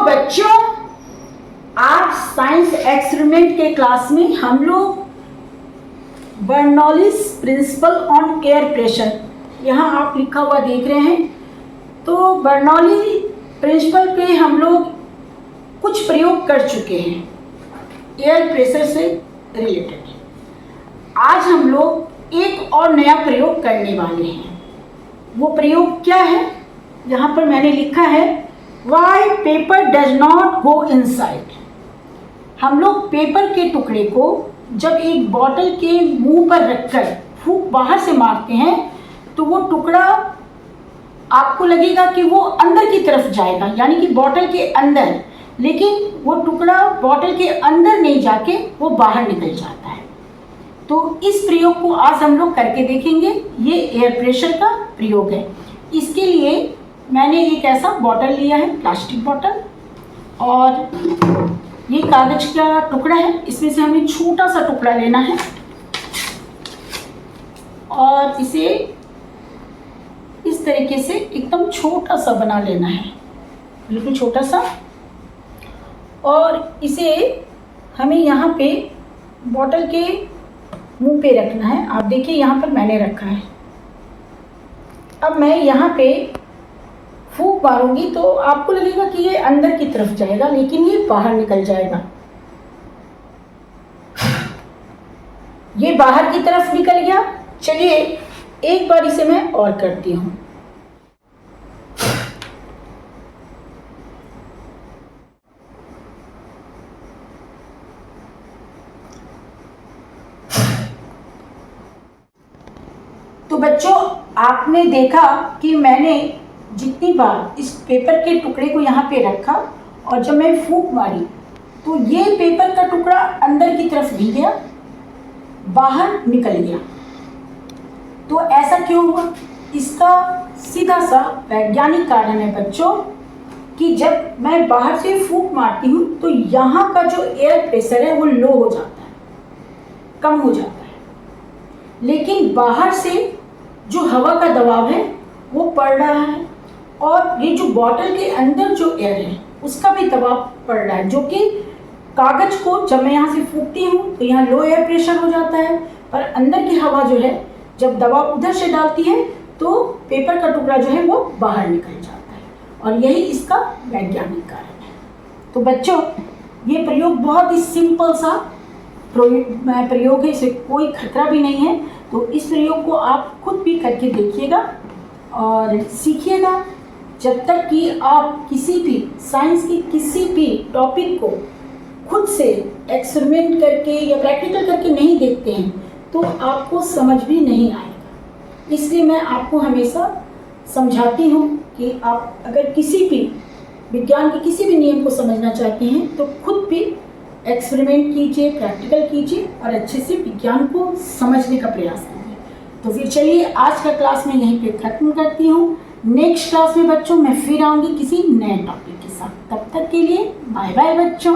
बच्चों, आज science experiment के क्लास में हम लोग Bernoulli's principal on air pressure, यहाँ आप लिखा हुआ देख रहे हैं। तो बर्नौली प्रिंसिपल पे हम लोग कुछ प्रयोग कर चुके हैं एयर प्रेशर से रिलेटेड। आज हम लोग एक और नया प्रयोग करने वाले हैं। वो प्रयोग क्या है? यहाँ पर मैंने लिखा है why paper does not go inside. हम लोग पेपर के टुकड़े को जब एक बॉटल के मुंह पर रखकर फूंक बाहर से मारते हैं तो वो टुकड़ा आपको लगेगा कि वो अंदर की तरफ जाएगा, यानी कि बॉटल के अंदर, लेकिन वो टुकड़ा बॉटल के अंदर नहीं जाके वो बाहर निकल जाता है। तो इस प्रयोग को आज हम लोग करके देखेंगे। ये एयर प्रेशर का प्रयोग है। इसके लिए मैंने एक ऐसा बॉटल लिया है, प्लास्टिक बॉटल, और ये कागज का टुकड़ा है। इसमें से हमें छोटा सा टुकड़ा लेना है और इसे इस तरीके से एकदम छोटा सा बना लेना है, बिल्कुल छोटा सा। और इसे हमें यहाँ पे बॉटल के मुंह पे रखना है। आप देखिए यहाँ पर मैंने रखा है। अब मैं यहाँ पे फूंक मारूंगी तो आपको लगेगा कि ये अंदर की तरफ जाएगा, लेकिन ये बाहर निकल जाएगा। ये बाहर की तरफ निकल गया। चलिए एक बार इसे मैं और करती हूँ। तो बच्चों, आपने देखा कि मैंने जितनी बार इस पेपर के टुकड़े को यहाँ पे रखा और जब मैं फूंक मारी तो ये पेपर का टुकड़ा अंदर की तरफ भी गया, बाहर निकल गया। तो ऐसा क्यों हुआ? इसका सीधा सा वैज्ञानिक कारण है बच्चों कि जब मैं बाहर से फूंक मारती हूँ तो यहाँ का जो एयर प्रेशर है वो लो हो जाता है, कम हो जाता है, लेकिन बाहर से जो हवा का दबाव है वो पड़ रहा है और ये जो बॉटल के अंदर जो एयर है उसका भी दबाव पड़ रहा है, जो कि कागज को जब मैं यहाँ से फूंकती हूँ तो यहाँ लो एयर प्रेशर हो जाता है, पर अंदर की हवा जो है जब दबाव उधर से डालती है तो पेपर का टुकड़ा जो है वो बाहर निकल जाता है, और यही इसका वैज्ञानिक कारण है। तो बच्चों, ये प्रयोग बहुत ही सिंपल सा प्रयोग है, इसे कोई खतरा भी नहीं है। तो इस प्रयोग को आप खुद भी करके देखिएगा और सीखिएगा। जब तक कि आप किसी भी साइंस की किसी भी टॉपिक को खुद से एक्सपेरिमेंट करके या प्रैक्टिकल करके नहीं देखते हैं तो आपको समझ भी नहीं आएगा। इसलिए मैं आपको हमेशा समझाती हूँ कि आप अगर किसी भी विज्ञान के किसी भी नियम को समझना चाहते हैं तो खुद भी एक्सपेरिमेंट कीजिए, प्रैक्टिकल कीजिए और अच्छे से विज्ञान को समझने का प्रयास कीजिए। तो फिर चलिए आज का क्लास मैं यहीं पे ख़त्म करती हूँ। नेक्स्ट क्लास में बच्चों मैं फिर आऊँगी किसी नए टॉपिक के साथ। तब तक के लिए बाय बाय बच्चों।